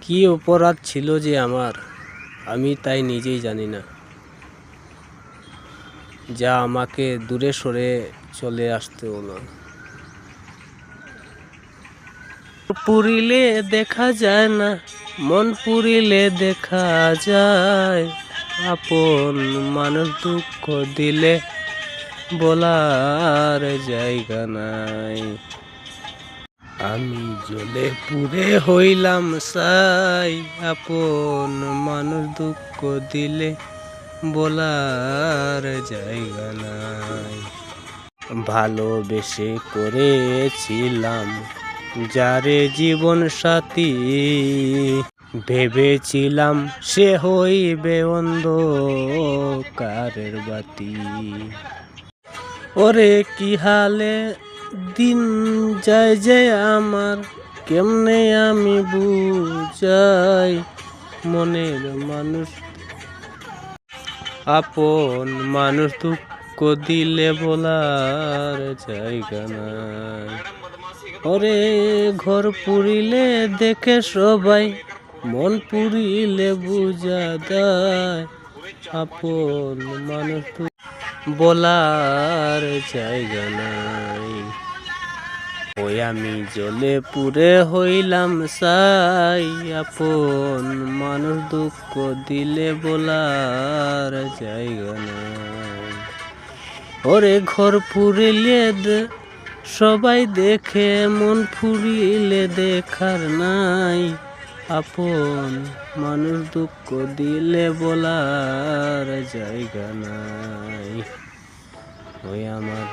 কি অপরাধ ছিল যে আমার, আমি তাই নিজেই জানি না, যা আমাকে দূরে সরে চলে আসতে হলো। পুরিলে দেখা যায় না, মন পুরিলে দেখা যায়, আপন মানুষ দুঃখ দিলে বলার জায়গা নাই। আমি জ্বলে পুড়ে হইলাম ছাই, আপন মানুষ দুঃখ দিলে বলার জায়গা নাই। ভালোবেসে করেছিলাম যারে জীবন সাথী, ভেবেছিলাম সে হইবে অন্ধকারের বাতি। ওরে কি হালে দিন যায় যে আমার, কেমনে আমি বুঝাই মনের মানুষ, আপন মানুষ দুঃখ দিলে বলার জায়গা নাই। ওরে ঘর পুরিলে দেখে সবাই, মন পুরিলে বুঝা দেয়, আপন মানুষ বলার জায়গা নাই। ওই আমি জ্বলে পুড়ে হইলাম ছাই, আপন মানুষ দুঃখ দিলে বলার জায়গা নাই। ওরে ঘর পুরিলে সবাই দেখে, মন ফুরিলে দেখার নাই, আপন মানুষ দুঃখ দিলে বলার জায়গা নাই। ওই আমার